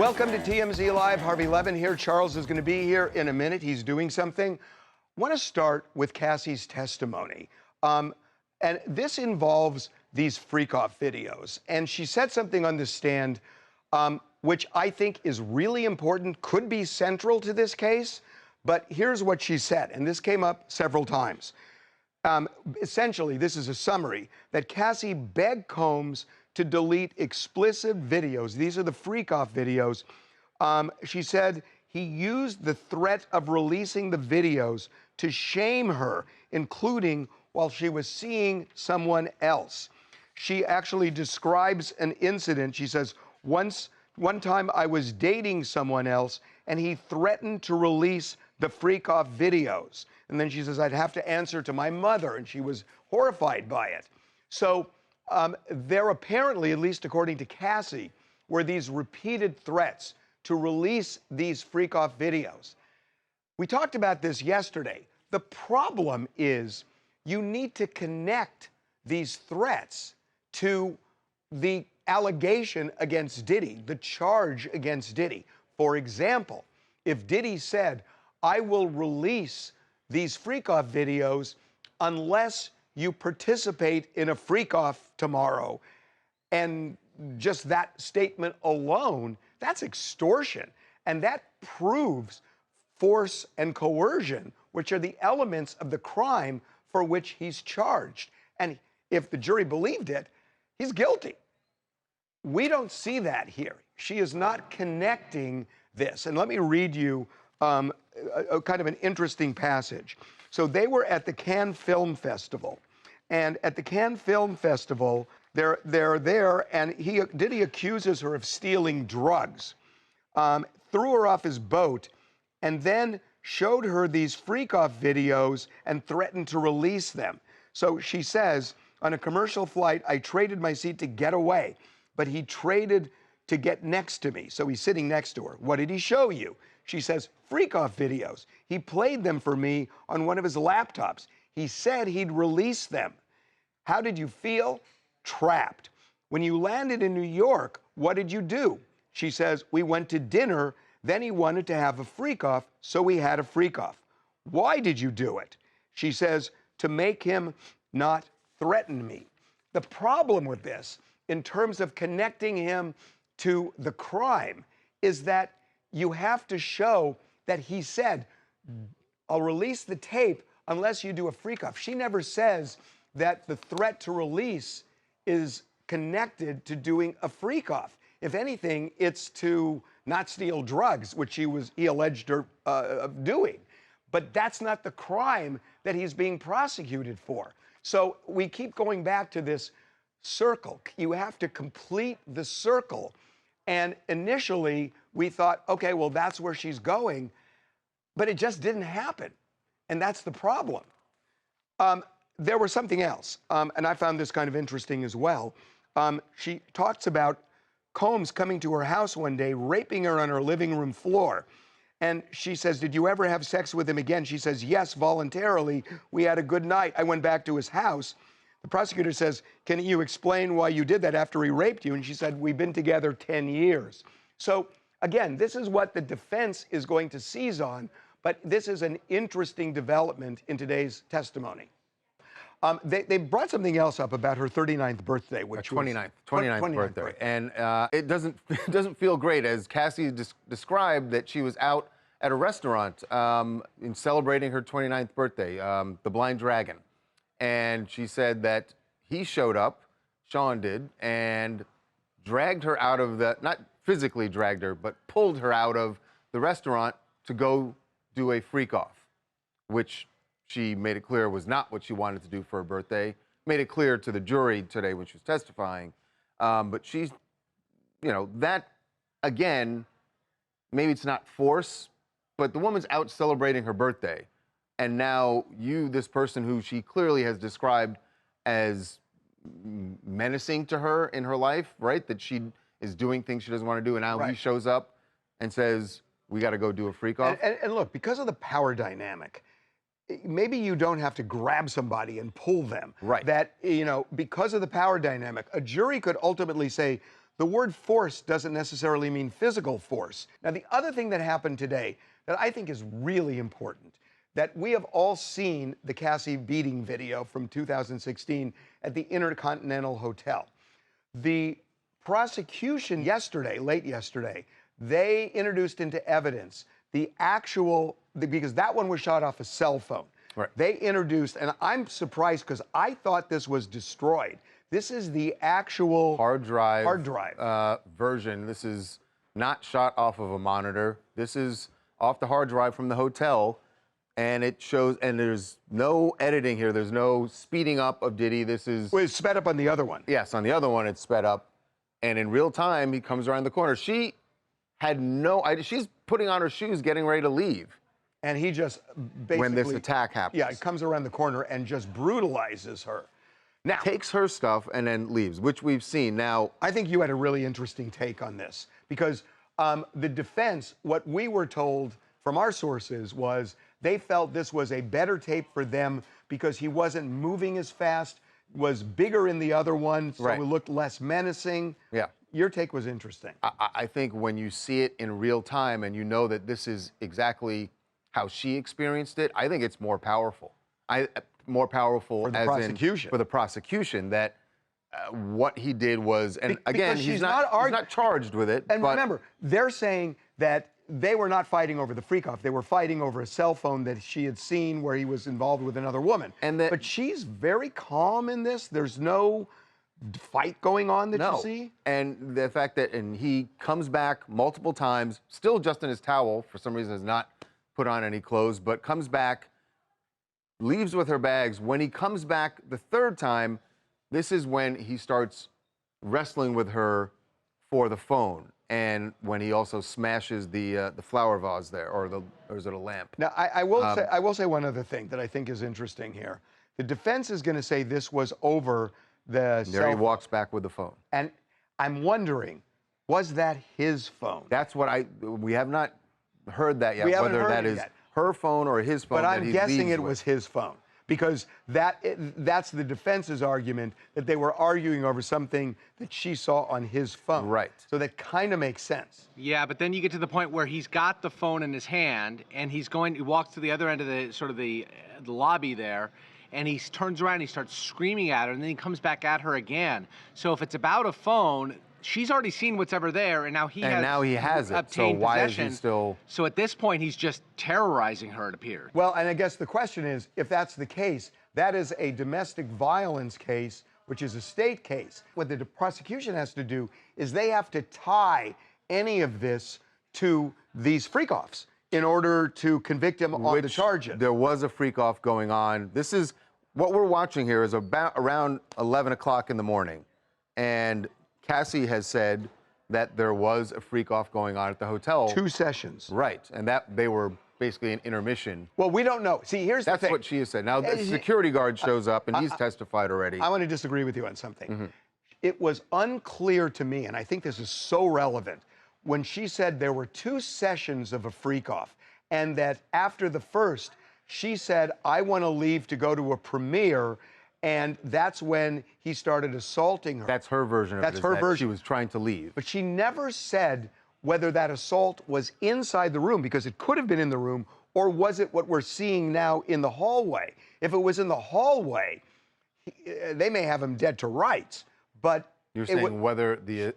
Welcome to TMZ Live. Harvey Levin here. Charles is going to be here in a minute. He's doing something. I want to start with Cassie's testimony. And this involves these freak-off videos. And she said something on the stand which I think is really important, could be central to this case. But here's what she said, and this came up several times. Essentially, this is a summary, that Cassie begged Combs to delete explicit videos. These are the freak-off videos. She said he used the threat of releasing the videos to shame her, including while she was seeing someone else. She actually describes an incident. She says, one time I was dating someone else, and he threatened to release the freak-off videos. And then she says, I'd have to answer to my mother, and she was horrified by it. So there apparently, at least according to Cassie, were these repeated threats to release these freak-off videos. We talked about this yesterday. The problem is you need to connect these threats to the allegation against Diddy, the charge against Diddy. For example, if Diddy said, I will release these freak-off videos unless you participate in a freak-off tomorrow, and just that statement alone, that's extortion. And that proves force and coercion, which are the elements of the crime for which he's charged. And if the jury believed it, he's guilty. We don't see that here. She is not connecting this. And let me read you a kind of an interesting passage. So they were at the Cannes Film Festival. And at the Cannes Film Festival, they're there, and Diddy accuses her of stealing drugs, threw her off his boat, and then showed her these freak-off videos and threatened to release them. So she says, on a commercial flight, I traded my seat to get away, but he traded to get next to me. So he's sitting next to her. What did he show you? She says, freak-off videos. He played them for me on one of his laptops. He said he'd release them. How did you feel? Trapped. When you landed in New York, what did you do? She says, we went to dinner, then he wanted to have a freak-off, so we had a freak-off. Why did you do it? She says, to make him not threaten me. The problem with this, in terms of connecting him to the crime, is that you have to show that he said, I'll release the tape unless you do a freak-off. She never says that the threat to release is connected to doing a freak-off. If anything, it's to not steal drugs, which he alleged her of doing. But that's not the crime that he's being prosecuted for. So we keep going back to this circle. You have to complete the circle. And initially, we thought, okay, well, that's where she's going. But it just didn't happen. And that's the problem. There was something else, and I found this kind of interesting as well. She talks about Combs coming to her house one day, raping her on her living room floor. And she says, did you ever have sex with him again? She says, yes, voluntarily. We had a good night. I went back to his house. The prosecutor says, can you explain why you did that after he raped you? And she said, we've been together 10 years. So again, this is what the defense is going to seize on, but this is an interesting development in today's testimony. They brought something else up about her 39th birthday, which 29th birthday. birthday. And it doesn't feel great, as Cassie described that she was out at a restaurant in celebrating her 29th birthday, the Blind Dragon. And she said that he showed up, Sean did, and dragged her out of the, not physically dragged her, but pulled her out of the restaurant to go do a freak-off, which she made it clear was not what she wanted to do for her birthday. Made it clear to the jury today when she was testifying. But she's, you know, that, again, maybe it's not force, but the woman's out celebrating her birthday. And now you, this person who she clearly has described as menacing to her in her life, right? That she is doing things she doesn't want to do, and now he shows up and says, we got to go do a freak-off. And look, because of the power dynamic, maybe you don't have to grab somebody and pull them. Right. That, you know, because of the power dynamic, a jury could ultimately say, The word force doesn't necessarily mean physical force. Now, the other thing that happened today that I think is really important, that we have all seen the Cassie beating video from 2016 at the Intercontinental Hotel. The prosecution yesterday, late yesterday, they introduced into evidence the actual, because that one was shot off a cell phone. Right. They introduced, and I'm surprised because I thought this was destroyed. This is the actual hard drive version. This is not shot off of a monitor. This is off the hard drive from the hotel, and it shows. And there's no editing here. There's no speeding up of Diddy. This is. Well, it's sped up on the other one. Yes, on the other one it's sped up, and in real time he comes around the corner. She had no idea. She's putting on her shoes, getting ready to leave. And he just basically, when this attack happens. Yeah, he comes around the corner and just brutalizes her. Now, takes her stuff and then leaves, which we've seen. Now, I think you had a really interesting take on this because the defense, what we were told from our sources was they felt this was a better tape for them because he wasn't moving as fast, was bigger in the other one, so right. It looked less menacing. Yeah. Your take was interesting. I think when you see it in real time and you know that this is exactly how she experienced it, I think it's more powerful. More powerful for the as prosecution. For the prosecution that what he did was, and again, he's not charged with it. And remember, they're saying that they were not fighting over the freak-off. They were fighting over a cell phone that she had seen where he was involved with another woman. But she's very calm in this. There's no fight going on that you see. And the fact that, and he comes back multiple times, still just in his towel, for some reason has not put on any clothes, but comes back, leaves with her bags. When he comes back the third time, this is when he starts wrestling with her for the phone. And when he also smashes the flower vase there, or is it a lamp? Now, I will say one other thing that I think is interesting here. The defense is going to say this was over the there he walks back with the phone. And I'm wondering, was that his phone? That's what we have not heard that yet, whether that is her phone or his phone. But I'm guessing it was his phone because that's the defense's argument that they were arguing over something that she saw on his phone. Right. So that kind of makes sense. Yeah, but then you get to the point where he's got the phone in his hand and he walks to the other end of the lobby there, and he turns around and he starts screaming at her, and then he comes back at her again. So if it's about a phone, she's already seen what's ever there, and now he has it. So why possession. Is he still? So at this point, he's just terrorizing her, it appears. Well, and I guess the question is, if that's the case, that is a domestic violence case, which is a state case. What the prosecution has to do is they have to tie any of this to these freak-offs in order to convict him on the charges. There was a freak-off going on. This is what we're watching here is about around 11 o'clock in the morning, and Cassie has said that there was a freak-off going on at the hotel. 2 sessions. Right, and that they were basically an intermission. Well, we don't know. See, here's the thing. That's what she has said. Now, the security guard shows up, and he's testified already. I want to disagree with you on something. It was unclear to me, and I think this is so relevant, when she said there were 2 sessions of a freak-off, and that after the first, she said, I want to leave to go to a premiere, and that's when he started assaulting her. That's her version of it. That's her version. She was trying to leave. But she never said whether that assault was inside the room, because it could have been in the room, or was it what we're seeing now in the hallway? If it was in the hallway, they may have him dead to rights, but you're saying whether the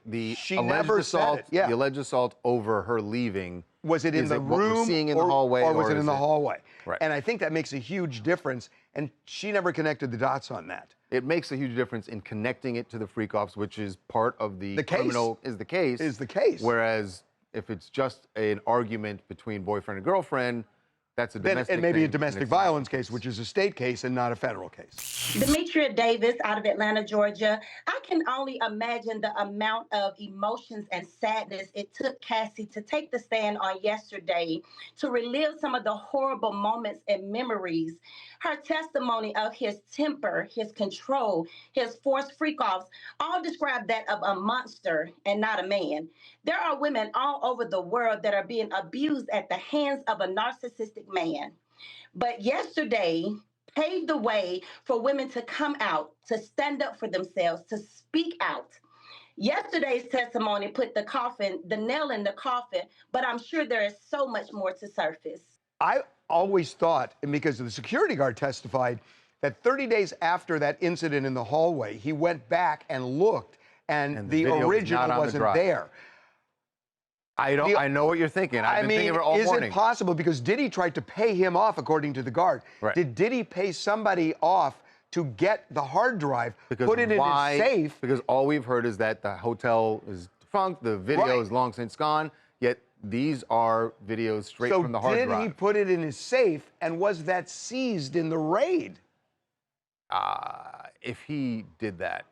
alleged assault over her leaving was it in the room, what we're seeing in the hallway, or was it in the hallway? Right. And I think that makes a huge difference, and she never connected the dots on that. It makes a huge difference in connecting it to the freak-offs, which is part of the criminal, is the case. Whereas if it's just an argument between boyfriend and girlfriend, that's a domestic It may be a thing, domestic violence case, which is a state case and not a federal case. Demetria Davis out of Atlanta, Georgia. I can only imagine the amount of emotions and sadness it took Cassie to take the stand on yesterday to relive some of the horrible moments and memories. Her testimony of his temper, his control, his forced freak-offs, all describe that of a monster and not a man. There are women all over the world that are being abused at the hands of a narcissistic man. But yesterday paved the way for women to come out, to stand up for themselves, to speak out. Yesterday's testimony put the nail in the coffin, but I'm sure there is so much more to surface. I always thought, and because the security guard testified, that 30 days after that incident in the hallway, he went back and looked, and the video was original not on the wasn't drive. there. I know what you're thinking. I've been thinking of it all is morning. it possible, because Diddy tried to pay him off, according to the guard. Right. Did Diddy pay somebody off to get the hard drive, put it in his safe? Because all we've heard is that the hotel is defunct, the video is long since gone, yet these are videos straight from the hard drive. So did he put it in his safe, and was that seized in the raid? If he did that,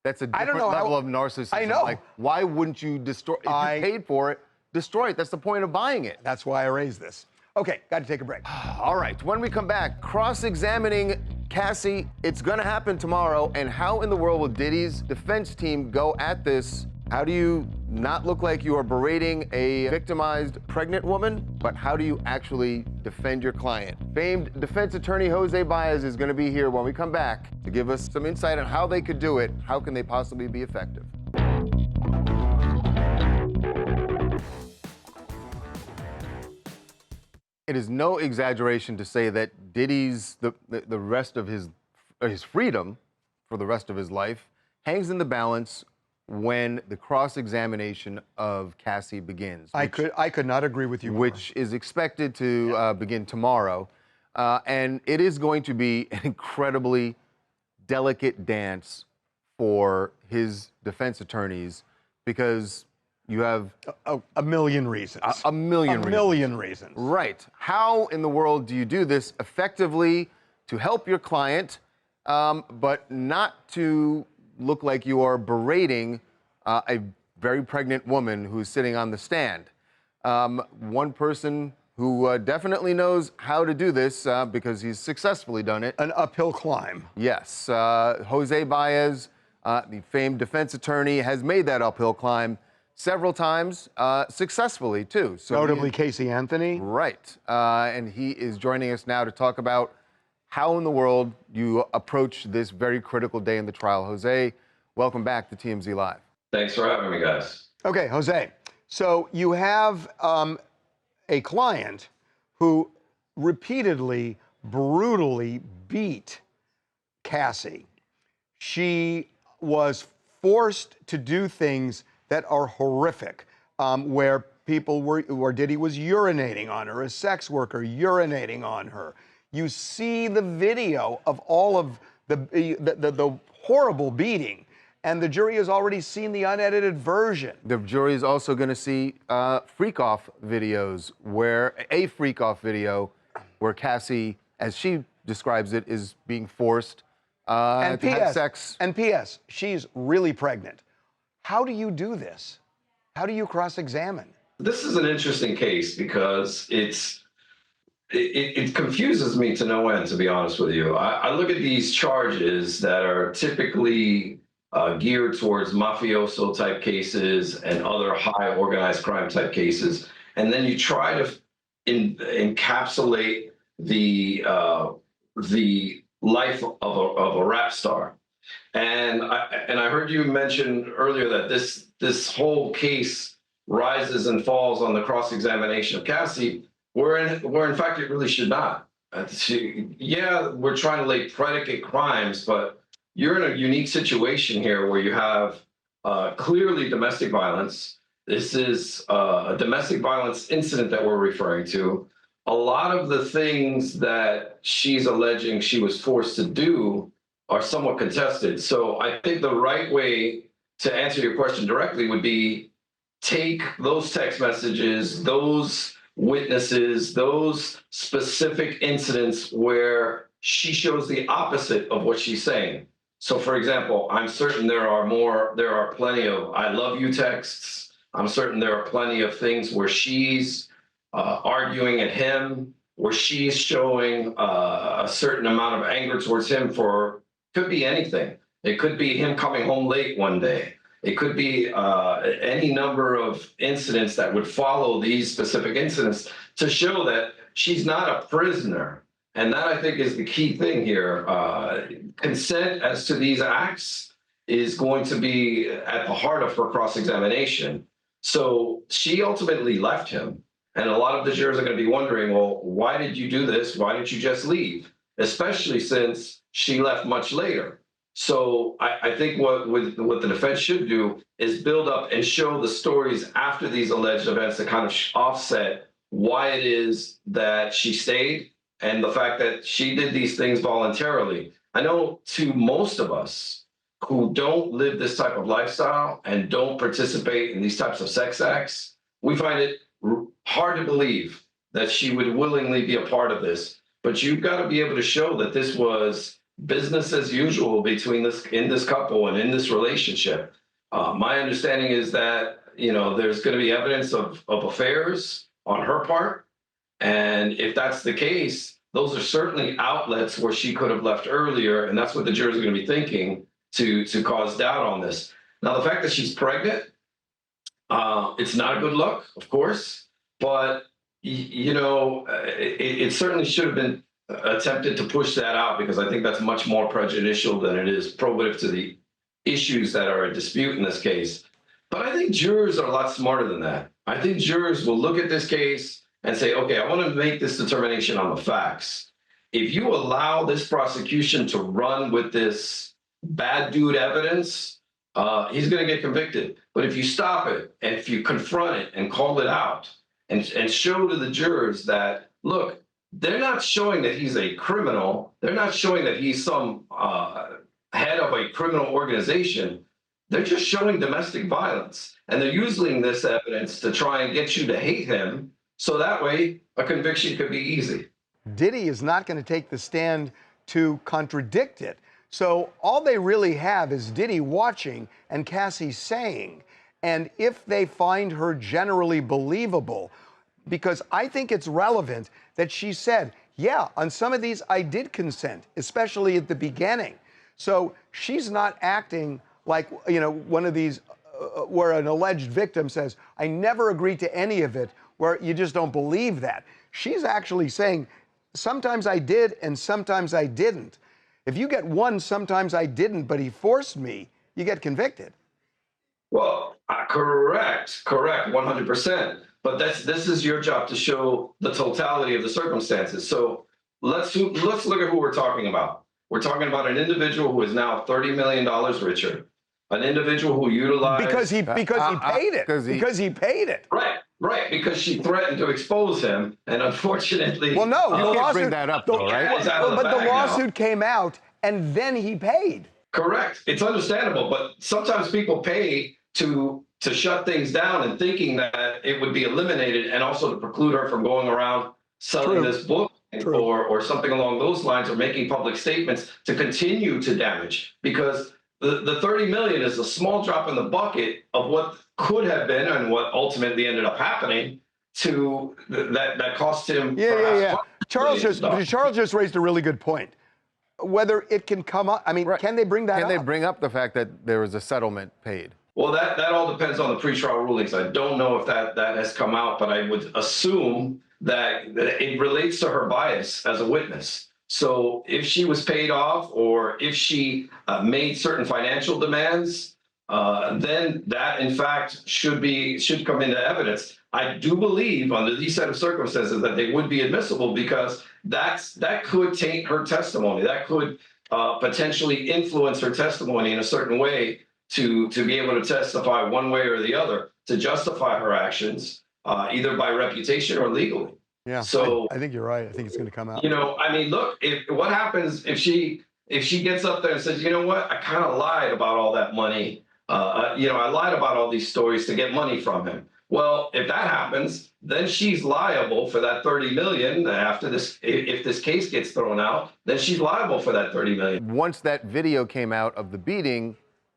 that's a I don't different know level of narcissism. I know. Like, why wouldn't you destroy? If you paid for it, destroy it. That's the point of buying it. That's why I raised this. Okay, got to take a break. All right, when we come back, cross-examining Cassie, it's gonna happen tomorrow, and how in the world will Diddy's defense team go at this? How do you not look like you are berating a victimized pregnant woman, but how do you actually defend your client? Famed defense attorney Jose Baez is gonna be here when we come back to give us some insight on how they could do it. How can they possibly be effective? It is no exaggeration to say that Diddy's the rest of his freedom for the rest of his life hangs in the balance when the cross-examination of Cassie begins. I could not agree with you more. Which is expected to begin tomorrow, and it is going to be an incredibly delicate dance for his defense attorneys, because you have a million reasons. A million reasons. Right. How in the world do you do this effectively to help your client, but not to look like you are berating a very pregnant woman who's sitting on the stand? One person who definitely knows how to do this because he's successfully done it. An uphill climb. Yes. Jose Baez, the famed defense attorney, has made that uphill climb several times, successfully too. So notably Casey Anthony. Right. And he is joining us now to talk about how in the world you approach this very critical day in the trial. Jose, welcome back to TMZ Live. Thanks for having me, guys. Okay, Jose. So you have a client who repeatedly, brutally beat Cassie. She was forced to do things that are horrific, where Diddy was urinating on her, a sex worker urinating on her. You see the video of all of the horrible beating, and the jury has already seen the unedited version. The jury is also going to see freak-off videos, a freak-off video where Cassie, as she describes it, is being forced to have sex. And P.S., she's really pregnant. How do you do this? How do you cross-examine? This is an interesting case because it confuses me to no end, to be honest with you. I look at these charges that are typically geared towards mafioso type cases and other high organized crime type cases, and then you try to encapsulate the life of a rap star. And I heard you mention earlier that this whole case rises and falls on the cross-examination of Cassie, where in fact it really should not. Yeah, we're trying to lay predicate crimes, but you're in a unique situation here where you have clearly domestic violence. This is a domestic violence incident that we're referring to. A lot of the things that she's alleging she was forced to do are somewhat contested. So I think the right way to answer your question directly would be take those text messages, those witnesses, those specific incidents where she shows the opposite of what she's saying. So for example, I'm certain there are plenty of I love you texts. I'm certain there are plenty of things where she's arguing at him, where she's showing a certain amount of anger towards him for, could be anything. It could be him coming home late one day. It could be any number of incidents that would follow these specific incidents to show that she's not a prisoner. And that, I think, is the key thing here. Consent as to these acts is going to be at the heart of her cross-examination. So she ultimately left him. And a lot of the jurors are going to be wondering, well, why did you do this? Why didn't you just leave? Especially since she left much later. So I think what the defense should do is build up and show the stories after these alleged events to kind of offset why it is that she stayed and the fact that she did these things voluntarily. I know to most of us who don't live this type of lifestyle and don't participate in these types of sex acts, we find it hard to believe that she would willingly be a part of this. But you've got to be able to show that this was business as usual between this couple and in this relationship. My understanding is that there's going to be evidence of affairs on her part, and if that's the case, those are certainly outlets where she could have left earlier, and that's what the jurors are going to be thinking to cause doubt on this. Now, the fact that she's pregnant, it's not a good look, of course, but it certainly should have been attempted to push that out, because I think that's much more prejudicial than it is probative to the issues that are at dispute in this case. But I think jurors are a lot smarter than that. I think jurors will look at this case and say, okay, I want to make this determination on the facts. If you allow this prosecution to run with this bad dude evidence, he's going to get convicted. But if you stop it, and if you confront it and call it out and show to the jurors that, look, they're not showing that he's a criminal. They're not showing that he's some head of a criminal organization. They're just showing domestic violence. And they're using this evidence to try and get you to hate him, so that way a conviction could be easy. Diddy is not going to take the stand to contradict it. So all they really have is Diddy watching and Cassie saying. And if they find her generally believable, because I think it's relevant that she said, yeah, on some of these I did consent, especially at the beginning. So she's not acting like, one of these where an alleged victim says, I never agreed to any of it, where you just don't believe that. She's actually saying, sometimes I did and sometimes I didn't. If you get one, sometimes I didn't, but he forced me, you get convicted. Well, correct, 100%. But this is your job to show the totality of the circumstances. So let's look at who we're talking about. We're talking about an individual who is now $30 million richer, an individual who utilized because he paid it. Because he paid it. Right, because she threatened to expose him, and unfortunately, well, no, you can't bring that up, though, right? But the lawsuit came out, and then he paid. Correct. It's understandable, but sometimes people pay to shut things down and thinking that it would be eliminated, and also to preclude her from going around selling this book or something along those lines, or making public statements to continue to damage, because the 30 million is a small drop in the bucket of what could have been and what ultimately ended up happening to that cost him. Yeah. Charles just raised a really good point. Whether it can come up, can they bring that up? Can they bring up the fact that there was a settlement paid? Well, that all depends on the pretrial rulings. I don't know if that has come out, but I would assume that it relates to her bias as a witness. So if she was paid off, or if she made certain financial demands, then that in fact should come into evidence. I do believe under these set of circumstances that they would be admissible, because that could taint her testimony. That could potentially influence her testimony in a certain way to be able to testify one way or the other to justify her actions, either by reputation or legally. Yeah. So I think you're right. I think it's going to come out. Look, what happens if she gets up there and says, you know what, I kind of lied about all that money. I lied about all these stories to get money from him. Well, if that happens, then she's liable for that 30 million after this. If this case gets thrown out, then she's liable for that 30 million. Once that video came out of the beating,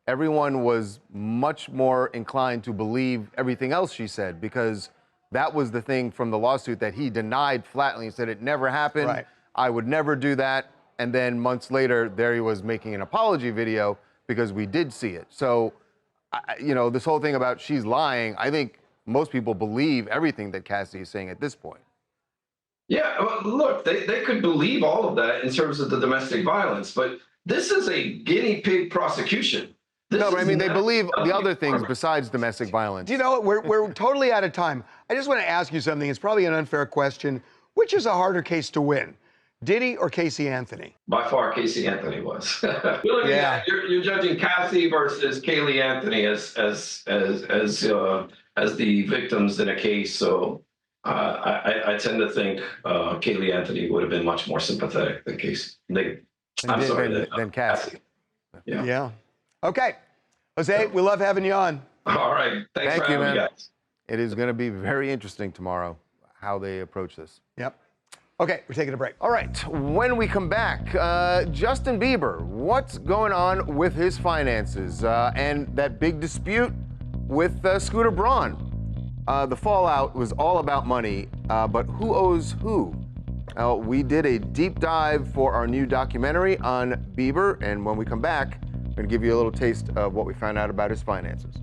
everyone was much more inclined to believe everything else she said, because that was the thing from the lawsuit that he denied flatly. He said it never happened. Right. I would never do that. And then months later, there he was making an apology video because we did see it. So, this whole thing about she's lying, I think most people believe everything that Cassie is saying at this point. Yeah, well, look, they could believe all of that in terms of the domestic violence, but this is a guinea pig prosecution. No, but I mean, they not believe the other normal. things besides domestic violence. Do you know what? We're totally out of time. I just want to ask you something. It's probably an unfair question. Which is a harder case to win, Diddy or Casey Anthony? By far, Casey Anthony was. Yeah. You're judging Cassie versus Kaylee Anthony as the victims in a case. So I tend to think Kaylee Anthony would have been much more sympathetic than Casey. Than Cassie. Yeah. Yeah. Okay. Jose, we love having you on. All right. Thanks Thank for you, having me, man. guys. It is going to be very interesting tomorrow how they approach this. Yep. Okay, we're taking a break. All right, when we come back, Justin Bieber, what's going on with his finances and that big dispute with Scooter Braun? The fallout was all about money, but who owes who? We did a deep dive for our new documentary on Bieber, and when we come back, we're going to give you a little taste of what we found out about his finances.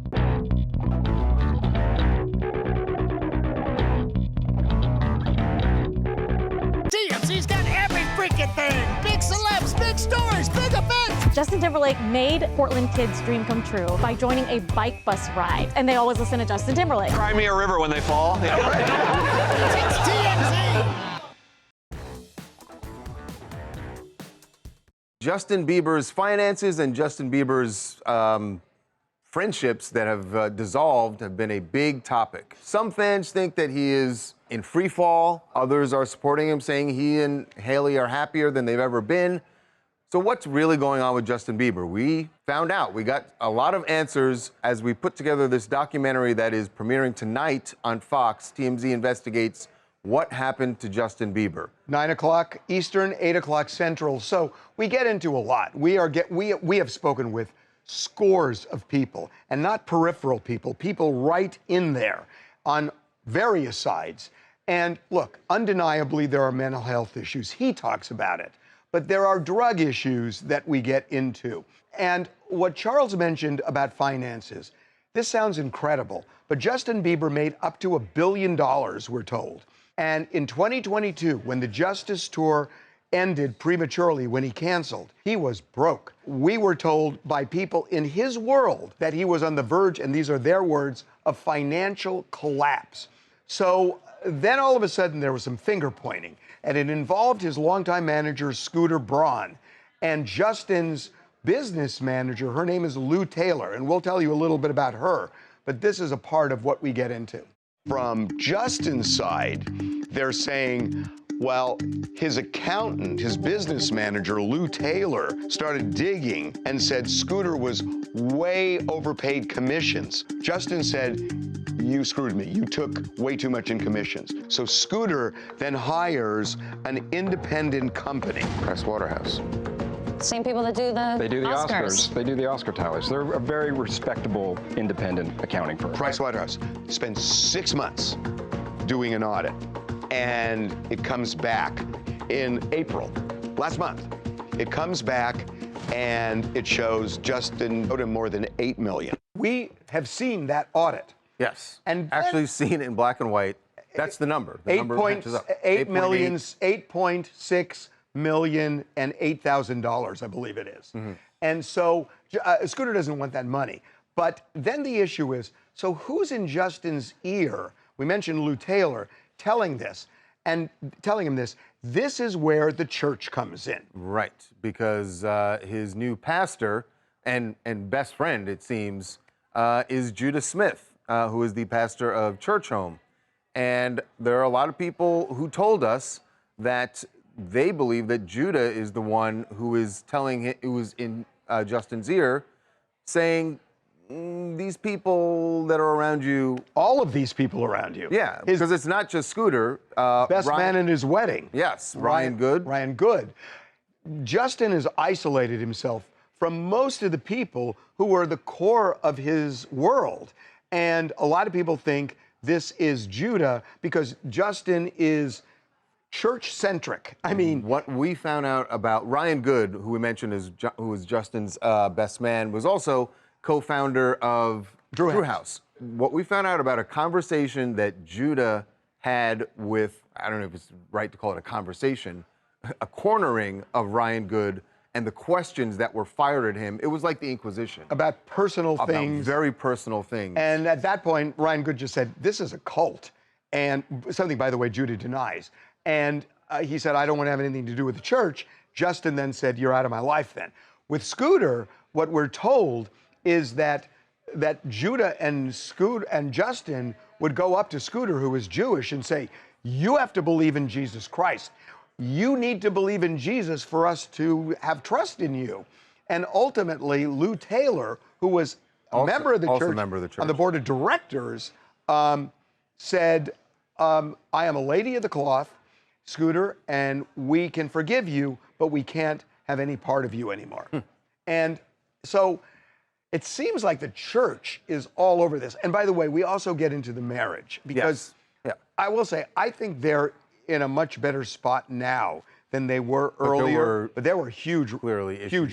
TMZ's got every freaking thing. Big celebs, big stories, big events. Justin Timberlake made Portland kids' dream come true by joining a bike bus ride. And they always listen to Justin Timberlake. Cry me a river when they fall. Yeah, right. It's TMZ. Justin Bieber's finances and Justin Bieber's friendships that have dissolved have been a big topic. Some fans think that he is in free fall. Others are supporting him, saying he and Haley are happier than they've ever been. So what's really going on with Justin Bieber? We found out. We got a lot of answers as we put together this documentary that is premiering tonight on Fox. TMZ investigates what happened to Justin Bieber. 9 o'clock Eastern, 8 o'clock Central. So we get into a lot. We have spoken with scores of people, and not peripheral people right in there on various sides. And look, undeniably, there are mental health issues. He talks about it. But there are drug issues that we get into. And what Charles mentioned about finances, this sounds incredible, but Justin Bieber made up to $1 billion, we're told. And in 2022, when the Justice Tour ended prematurely, when he canceled, he was broke. We were told by people in his world that he was on the verge, and these are their words, of financial collapse. So then all of a sudden there was some finger pointing, and it involved his longtime manager, Scooter Braun, and Justin's business manager. Her name is Lou Taylor, and we'll tell you a little bit about her, but this is a part of what we get into. From Justin's side, they're saying, well, his accountant, his business manager, Lou Taylor, started digging and said Scooter was way overpaid commissions. Justin said, you screwed me. You took way too much in commissions. So Scooter then hires an independent company. Price Waterhouse. Same people that do the They do the Oscars. They do the Oscar tallies. They're a very respectable, independent accounting firm. Price Waterhouse spends 6 months doing an audit, and it comes back in April, last month. It comes back, and it shows Justin owed him more than $8 million. We have seen that audit. Yes, And actually seen it in black and white. That's the number. The number matches up. 8.6 million and $8,000, I believe it is. And so Scooter doesn't want that money. But then the issue is, so who's in Justin's ear? We mentioned Lou Taylor telling this and telling him this. This is where the church comes in. Right, because his new pastor and best friend, it seems, is Judah Smith, who is the pastor of Church Home. And there are a lot of people who told us that they believe that Judah is the one who is telling him, who was in Justin's ear, saying, these people that are around you. All of these people around you. Yeah, because it's not just Scooter. Best man in his wedding. Yes, Ryan Good. Ryan Good. Justin has isolated himself from most of the people who were the core of his world. And a lot of people think this is Judah because Justin is church-centric. I mean, what we found out about Ryan Good, who we mentioned who was Justin's best man, was also co-founder of Drew House. What we found out about a conversation that Judah had with, I don't know if it's right to call it a conversation, a cornering of Ryan Good and the questions that were fired at him, it was like the Inquisition. About personal About things. very personal things. And at that point, Ryan Good just said, this is a cult. And something, by the way, Judah denies. And he said, I don't want to have anything to do with the church. Justin then said, you're out of my life then. With Scooter, what we're told is that Judah and Justin would go up to Scooter, who is Jewish, and say, you have to believe in Jesus Christ. You need to believe in Jesus for us to have trust in you. And ultimately, Lou Taylor, who was a member of the church, on the board of directors, said, I am a lady of the cloth, Scooter, and we can forgive you, but we can't have any part of you anymore. And so it seems like the church is all over this. And by the way, we also get into the marriage because I will say, I think they're in a much better spot now than they were earlier. But there were huge, huge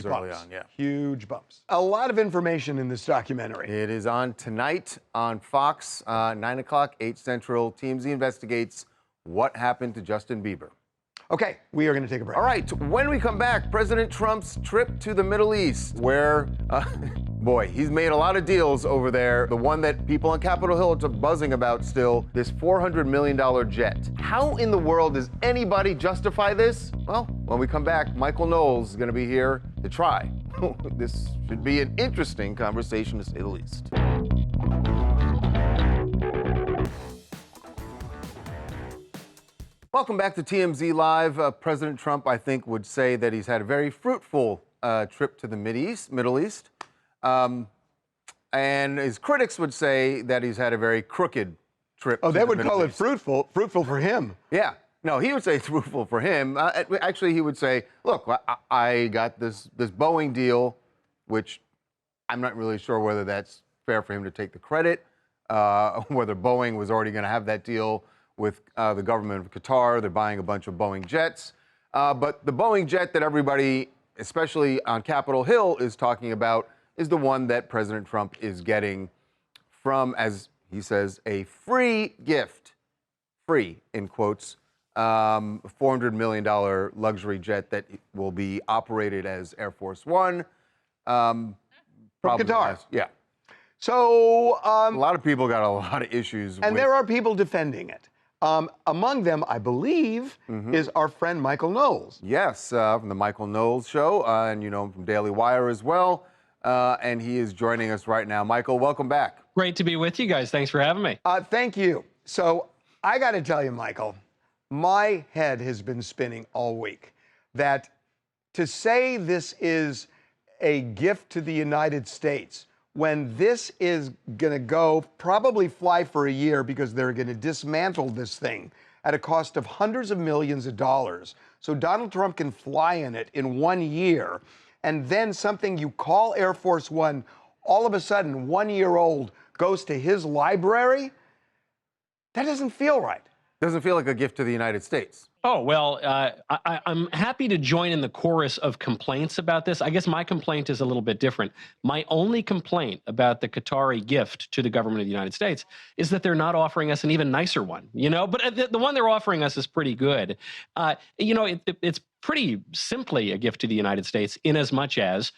bumps. Early on, Huge bumps. A lot of information in this documentary. It is on tonight on Fox, 9 o'clock, 8 Central. TMZ investigates what happened to Justin Bieber. Okay, we are going to take a break. All right, when we come back, President Trump's trip to the Middle East, where, boy, he's made a lot of deals over there. The one that people on Capitol Hill are buzzing about still, this $400 million jet. How in the world does anybody justify this? Well, when we come back, Michael Knowles is going to be here to try. This should be an interesting conversation, to say the least. Welcome back to TMZ Live. President Trump, I think, would say that he's had a very fruitful trip to the Middle East. And his critics would say that he's had a very crooked trip. Oh, they would call it fruitful. Fruitful for him. Yeah. No, he would say it's fruitful for him. Actually, he would say, look, I got this Boeing deal, which I'm not really sure whether that's fair for him to take the credit, whether Boeing was already going to have that deal with the government of Qatar. They're buying a bunch of Boeing jets. But the Boeing jet that everybody, especially on Capitol Hill, is talking about is the one that President Trump is getting from, as he says, a free gift, free in quotes, $400 million luxury jet that will be operated as Air Force One. From Qatar. Yeah. So a lot of people got a lot of issues. And there are people defending it. Among them, I believe, is our friend Michael Knowles. Yes, from the Michael Knowles Show, and you know him from Daily Wire as well. And he is joining us right now. Michael, welcome back. Great to be with you guys. Thanks for having me. Thank you. So I got to tell you, Michael, my head has been spinning all week. That to say this is a gift to the United States, when this is going to go, probably fly for a year because they're going to dismantle this thing at a cost of hundreds of millions of dollars. So Donald Trump can fly in it in 1 year. And then something you call Air Force One, all of a sudden, 1 year old goes to his library. That doesn't feel right. Doesn't feel like a gift to the United States. Oh, well, I'm happy to join in the chorus of complaints about this. I guess my complaint is a little bit different. My only complaint about the Qatari gift to the government of the United States is that they're not offering us an even nicer one, you know? But the one they're offering us is pretty good. You know, it's pretty simply a gift to the United States in as much as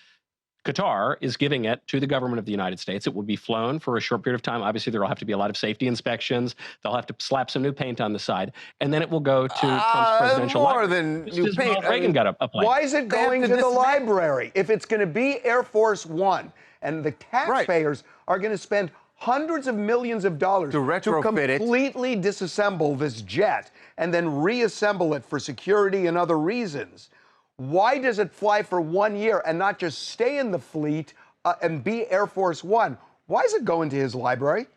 Qatar is giving it to the government of the United States. It will be flown for a short period of time. Obviously, there will have to be a lot of safety inspections. They'll have to slap some new paint on the side. And then it will go to Trump's presidential more than new paint. Reagan got a plane. Why is it going to the library? If it's going to be Air Force One, and the taxpayers are going to spend hundreds of millions of dollars to completely disassemble this jet and then reassemble it for security and other reasons, why does it fly for 1 year and not just stay in the fleet and be Air Force One? Why is it going to his library?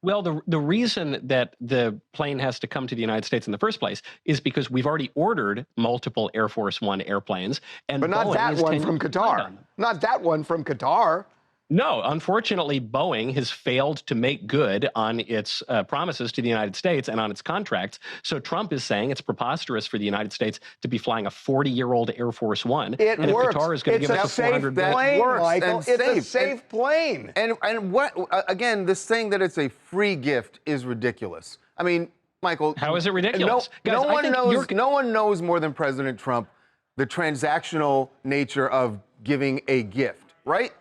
Well, the reason that the plane has to come to the United States in the first place is because we've already ordered multiple Air Force One airplanes. But not that one from Qatar. Not that one from Qatar. No, unfortunately, Boeing has failed to make good on its promises to the United States and on its contracts. So Trump is saying it's preposterous for the United States to be flying a 40-year-old Air Force One. It and works. If Qatar is going to give us a $400 plane, million. Michael. It's a safe plane. And what, again, this saying that it's a free gift is ridiculous. I mean, Michael. How is it ridiculous? No one knows more than President Trump the transactional nature of giving a gift, right?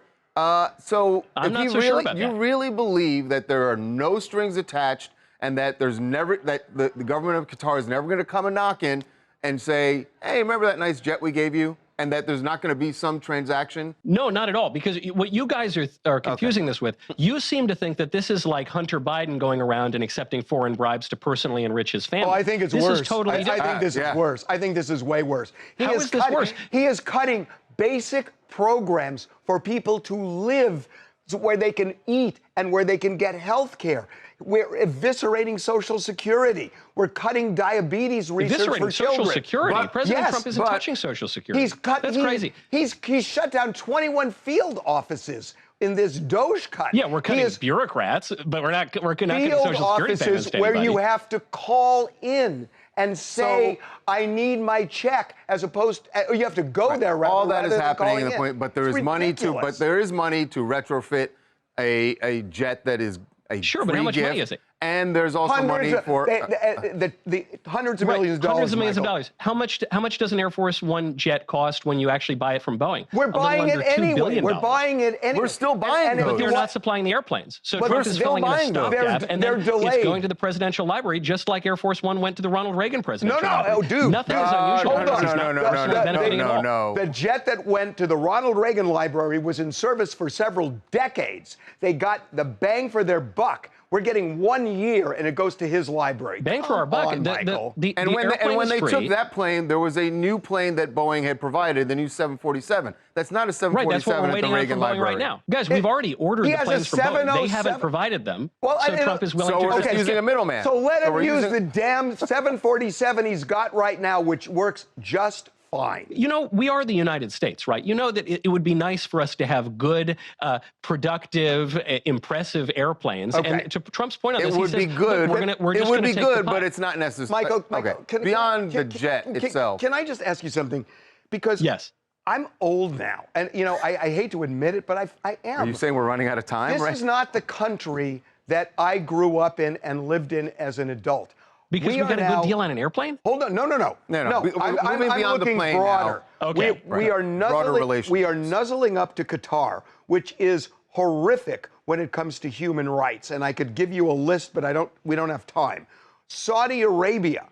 So I'm if not you so really, sure about you that. really believe that there are no strings attached and that there's never that the government of Qatar is never going to come and knock in and say, hey, remember that nice jet we gave you? And that there's not going to be some transaction? No, not at all. Because what you guys are confusing this with, you seem to think that this is like Hunter Biden going around and accepting foreign bribes to personally enrich his family. Oh, I think it's this worse. Is totally different. I think this is worse. I think this is way worse. How is this worse? He is cutting basic programs for people to live where they can eat and where they can get health care. We're eviscerating Social Security. We're cutting diabetes research for children. Social Security? But, President Trump isn't touching Social Security. That's crazy. He's shut down 21 field offices in this Doge cut. Yeah, we're cutting bureaucrats, but we're not cutting Social Security payments offices to where anybody. you have to call in and say, I need my check, as opposed to, you have to go there rather All that is than happening calling in the in. point, but there It's is money to, ridiculous. but there is money to retrofit a jet that is a Sure, but free how much gift, money is it? And there's also Hundreds money for the hundreds of millions of dollars. Hundreds of millions of Michael. dollars. How much does an Air Force One jet cost when you actually buy it from Boeing? We're A little buying it under $2 anyway. billion. We're buying it anyway. We're still buying and those. But they're not supplying the airplanes. So But Trump we're is still filling in a buying those. stopgap, and They're then delayed. it's going to the presidential library, just like Air Force One went to the Ronald Reagan presidential library. Oh, dude. Nothing is unusual. Hold on. He's not personally benefiting at all. The jet that went to the Ronald Reagan Library was in service for several decades. They got the bang for their buck. We're getting 1 year, and it goes to his library. Bang for our buck. Michael. And when they took that plane, there was a new plane that Boeing had provided, the new 747. That's not a 747 Right, that's what we're at the waiting on Reagan from Boeing Library. right now. Guys, we've already ordered he the has a planes from Boeing. They 707 haven't provided them, Well, so Trump is willing so to we're just confiscate. using a middleman. So let him we're use using- the damn 747 he's got right now, which works just fine. You know, we are the United States, right? You know that it would be nice for us to have good, productive, impressive airplanes. Okay. And to Trump's point on It this, would he be says, good. Look, we're it just would gonna be take the good, pie. but it's not necessary. Michael, okay. can the jet itself. Can I just ask you something? Because yes. I'm old now, and you know I hate to admit it, but I am. Are you saying we're running out of time? This right? is not the country that I grew up in and lived in as an adult. Because we got a good deal on an airplane? Hold on, no. No. I'm Moving beyond the looking plane broader. now. Okay. We are Broader nuzzling up to Qatar, which is horrific when it comes to human rights. And I could give you a list, but we don't have time. Saudi Arabia,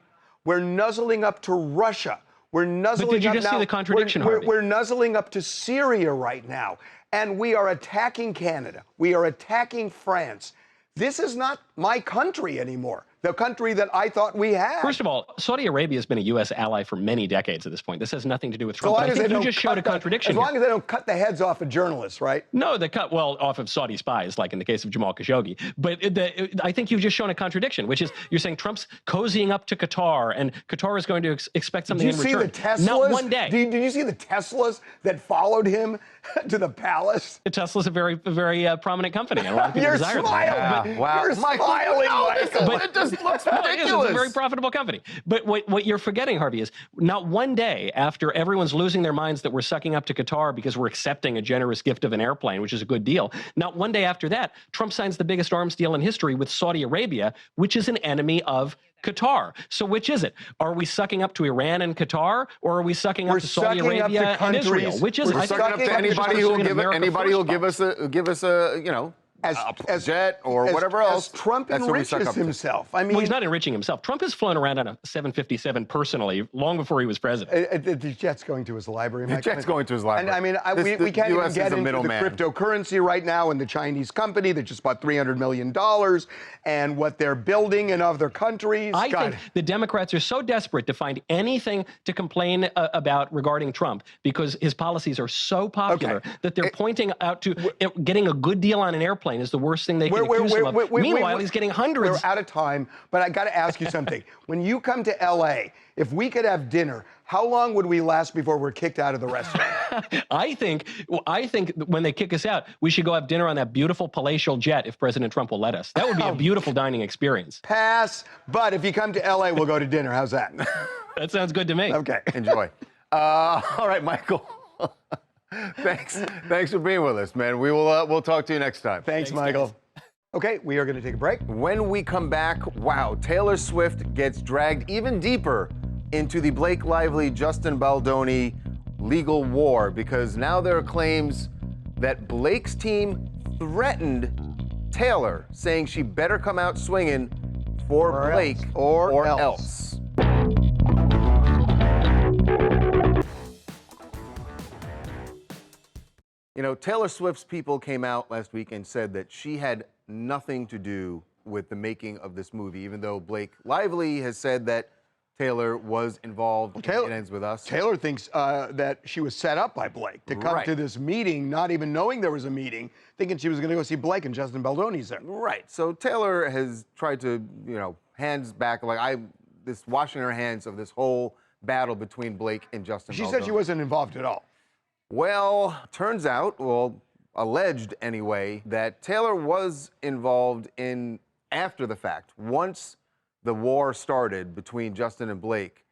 we're nuzzling up to Russia. We're nuzzling But did you up just now. see the contradiction, Harvey? We're nuzzling up to Syria right now. And we are attacking Canada. We are attacking France. This is not my country anymore, the country that I thought we had. First of all, Saudi Arabia has been a U.S. ally for many decades at this point. This has nothing to do with So Trump. long But I as they think you don't just showed a contradiction As here. long as they don't cut the heads off of journalists, right? No, they cut, well, off of Saudi spies, like in the case of Jamal Khashoggi. But I think you've just shown a contradiction, which is you're saying Trump's cozying up to Qatar, and Qatar is going to expect something in return. Did you see the Teslas? Not one day. Did you see the Teslas that followed him to the palace? Tesla's a very prominent company, and a lot of people You're desire them. smiling. Wow. You're smiling, Michael. It just looks No, it is. ridiculous. It's a very profitable company. But what you're forgetting, Harvey, is not one day after everyone's losing their minds that we're sucking up to Qatar because we're accepting a generous gift of an airplane, which is a good deal, not one day after that, Trump signs the biggest arms deal in history with Saudi Arabia, which is an enemy of Qatar. So which is it? Are we sucking up to Iran and Qatar, or are we sucking up to Saudi Arabia and Israel? Which is it? We're sucking up to anybody who will give us a you know, a jet or whatever else. As Trump That's who we suck enriches up to. himself. I mean, Well, he's not enriching himself. Trump has flown around on a 757 personally long before he was president. the jet's going to his library. The jet's going to his library. And I mean, we can't even get into the cryptocurrency right now and the Chinese company that just bought $300 million and what they're building in other countries. I think the Democrats are so desperate to find anything to complain about regarding Trump because his policies are so popular that they're pointing out to getting a good deal on an airplane is the worst thing they can accuse him of. Meanwhile, he's getting hundreds. We're out of time, but I got to ask you something. When you come to L.A., if we could have dinner, how long would we last before we're kicked out of the restaurant? I think when they kick us out, we should go have dinner on that beautiful palatial jet if President Trump will let us. That would be a beautiful dining experience. Pass. But if you come to L.A., we'll go to dinner. How's that? That sounds good to me. Okay. Enjoy. All right, Michael. Thanks for being with us, man. We'll talk to you next time. Thanks Michael. Okay, we are going to take a break. When we come back, wow, Taylor Swift gets dragged even deeper into the Blake Lively, Justin Baldoni legal war because now there are claims that Blake's team threatened Taylor, saying she better come out swinging for Blake or else. You know, Taylor Swift's people came out last week and said that she had nothing to do with the making of this movie, even though Blake Lively has said that Taylor was involved in It Ends With Us. Taylor thinks that she was set up by Blake to come to this meeting, not even knowing there was a meeting, thinking she was going to go see Blake and Justin Baldoni's there. Right. So Taylor has tried to, you know, hands back, like this washing her hands of this whole battle between Blake and Justin Baldoni. She said she wasn't involved at all. Well, turns out, well, alleged anyway, that Taylor was involved in after the fact. Once the war started between Justin and Blake,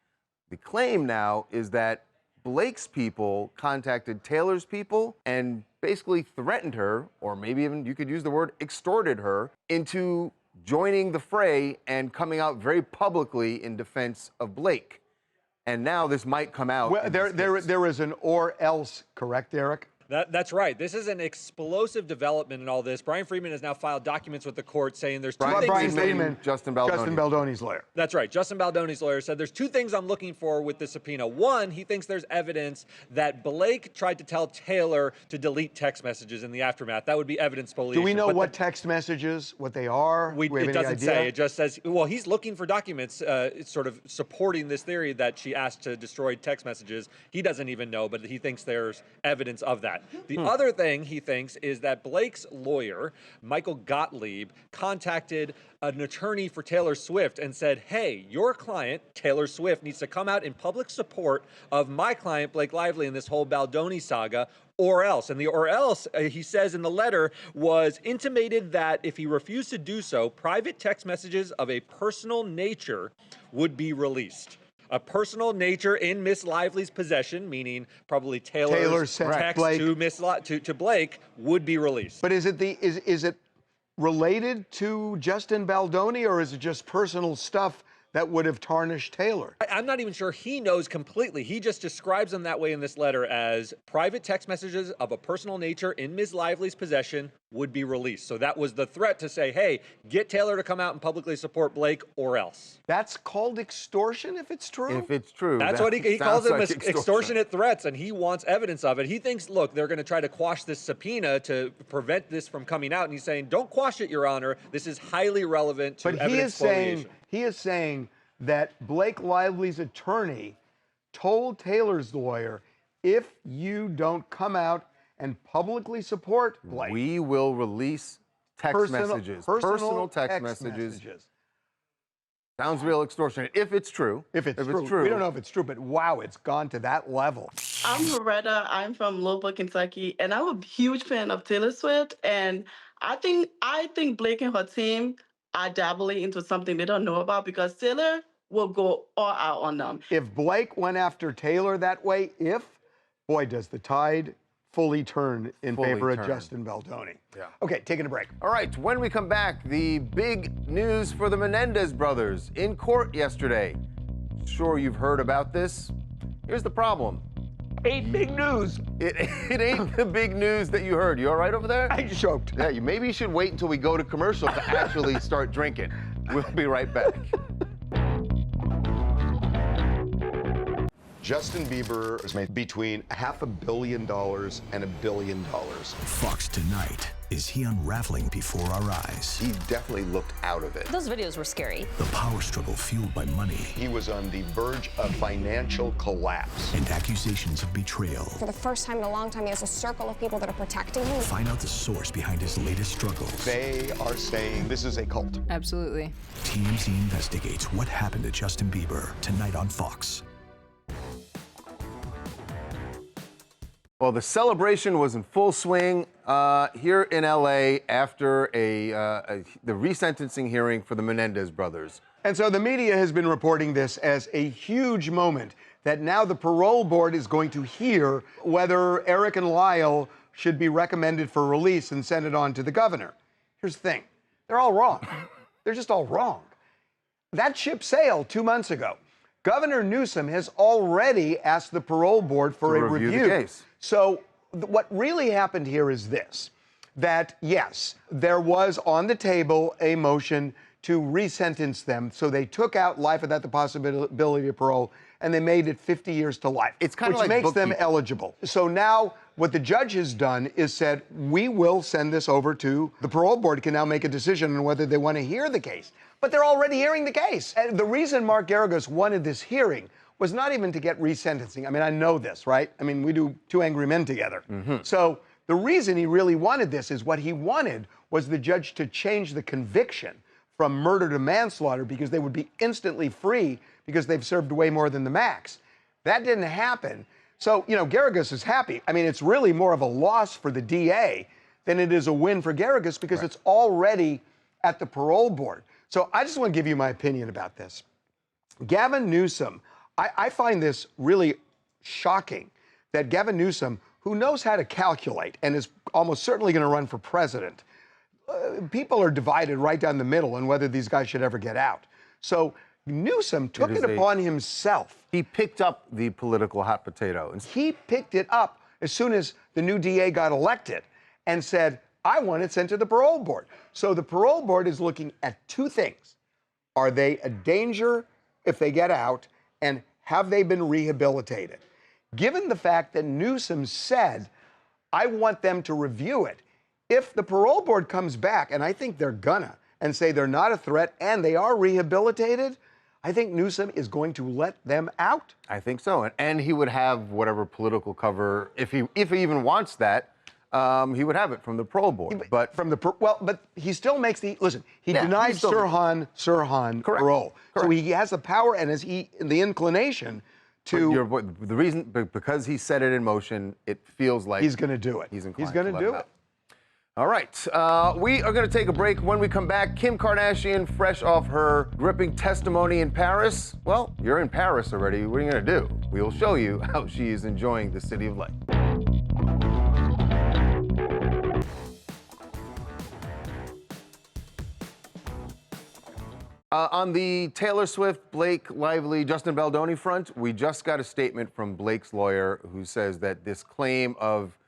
the claim now is that Blake's people contacted Taylor's people and basically threatened her, or maybe even you could use the word extorted her, into joining the fray and coming out very publicly in defense of Blake. And now this might come out. Well, there is an or else, correct, Eric? That's right. This is an explosive development in all this. Brian Friedman has now filed documents with the court saying there's two things. Brian Friedman, Justin Baldoni's lawyer. That's right. Justin Baldoni's lawyer said there's two things I'm looking for with the subpoena. One, he thinks there's evidence that Blake tried to tell Taylor to delete text messages in the aftermath. That would be evidence spoliation. Do we know what text messages, what they are? It doesn't say. It just says, well, he's looking for documents sort of supporting this theory that she asked to destroy text messages. He doesn't even know, but he thinks there's evidence of that. The other thing he thinks is that Blake's lawyer, Michael Gottlieb, contacted an attorney for Taylor Swift and said, hey, your client, Taylor Swift, needs to come out in public support of my client, Blake Lively, in this whole Baldoni saga, or else. And the or else, he says in the letter, was intimated that if he refused to do so, private text messages of a personal nature would be released. A personal nature in Miss Lively's possession, meaning probably Taylor's text to Blake, would be released. But is it related to Justin Baldoni, or is it just personal stuff that would have tarnished Taylor? I'm not even sure he knows completely. He just describes them that way in this letter as private text messages of a personal nature in Ms. Lively's possession would be released. So that was the threat to say, hey, get Taylor to come out and publicly support Blake or else. That's called extortion if it's true? If it's true. That's what he calls them, extortionate threats, and he wants evidence of it. He thinks, look, they're going to try to quash this subpoena to prevent this from coming out, and he's saying, don't quash it, Your Honor. This is highly relevant to evidence spoliation. He is saying that Blake Lively's attorney told Taylor's lawyer, if you don't come out and publicly support Blake, we will release text messages. Personal text messages. Sounds real extortionate, if it's true. If it's true. We don't know if it's true, but wow, it's gone to that level. I'm Loretta. I'm from Louisville, Kentucky, and I'm a huge fan of Taylor Swift. And I think Blake and her team are dabbling into something they don't know about, because Taylor will go all out on them. If Blake went after Taylor that way, boy, does the tide fully turn in favor of Justin Baldoni. Yeah. Okay, taking a break. All right, when we come back, the big news for the Menendez brothers in court yesterday. Sure you've heard about this. Here's the problem. Ain't big news. It ain't the big news that you heard. You all right over there? I choked. Yeah, maybe you should wait until we go to commercial to actually start drinking. We'll be right back. Justin Bieber has made between $500 million and $1 billion. Fox Tonight. Is he unraveling before our eyes? He definitely looked out of it. Those videos were scary. The power struggle fueled by money. He was on the verge of financial collapse. And accusations of betrayal. For the first time in a long time, he has a circle of people that are protecting him. Find out the source behind his latest struggles. They are saying this is a cult. Absolutely. TMZ investigates what happened to Justin Bieber tonight on Fox. Well, the celebration was in full swing here in LA after the resentencing hearing for the Menendez brothers. And so the media has been reporting this as a huge moment, that now the parole board is going to hear whether Eric and Lyle should be recommended for release and send it on to the governor. Here's the thing. They're all wrong. They're just all wrong. That ship sailed 2 months ago. Governor Newsom has already asked the parole board for To a review review. the case. So what really happened here is this, that yes, there was on the table a motion to resentence them. So they took out life without the possibility of parole, and they made it 50 years to life. It's kind of which like makes them bookkeeping. eligible. So now what the judge has done is said, we will send this over to the parole board, can now make a decision on whether they want to hear the case. But they're already hearing the case. And the reason Mark Geragos wanted this hearing was not even to get resentencing. I mean, I know this, right? I mean, we do Two Angry Men together. So the reason he really wanted this is what he wanted was the judge to change the conviction from murder to manslaughter because they would be instantly free because they've served way more than the max. That didn't happen. So, you know, Geragos is happy. I mean, it's really more of a loss for the DA than it is a win for Geragos because it's already at the parole board. So I just want to give you my opinion about this. Gavin Newsom, I find this really shocking that Gavin Newsom, who knows how to calculate and is almost certainly going to run for president, people are divided right down the middle on whether these guys should ever get out. So Newsom took it upon himself. He picked up the political hot potato. He picked it up as soon as the new DA got elected and said, I want it sent to the parole board. So the parole board is looking at two things. Are they a danger if they get out, and have they been rehabilitated? Given the fact that Newsom said, I want them to review it, if the parole board comes back, and I think they're gonna, and say they're not a threat and they are rehabilitated, I think Newsom is going to let them out. I think so. And he would have whatever political cover, if he even wants that, he would have it from the parole board. But from the but he still makes the he Yeah, denied he still- Sirhan parole. So he has the power and the inclination to the reason because he set it in motion, it feels like he's going to do it. He's inclined He's going to to let do him it. out. All right, we are going to take a break. When we come back, Kim Kardashian, fresh off her gripping testimony in Paris. Well, you're in Paris already. What are you going to do? We will show you how she is enjoying the city of light. On the Taylor Swift, Blake Lively, Justin Baldoni front, we just got a statement from Blake's lawyer who says that this claim of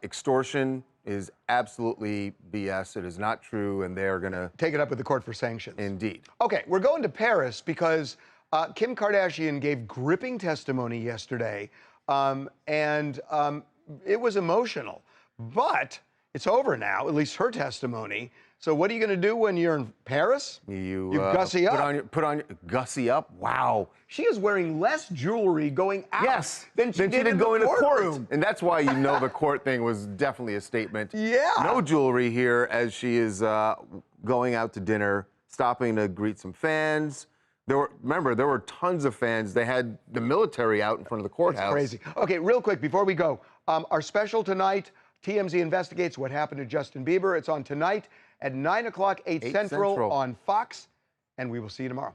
extortion is absolutely BS. It is not true, and they are going to take it up with the court for sanctions. Indeed. Okay, we're going to Paris because Kim Kardashian gave gripping testimony yesterday, and it was emotional. But it's over now, at least her testimony. So what are you going to do when you're in Paris? You gussy up. Put on gussy up. Wow. She is wearing less jewelry going out than she did in going the to courtroom. court. And that's why you know the court thing was definitely a statement. Yeah. No jewelry here as she is going out to dinner, stopping to greet some fans. Remember, there were tons of fans. They had the military out in front of the courthouse. It's crazy. Okay, real quick before we go, our special tonight, TMZ investigates what happened to Justin Bieber. It's on tonight at 9 o'clock, 8 Central on Fox, and we will see you tomorrow.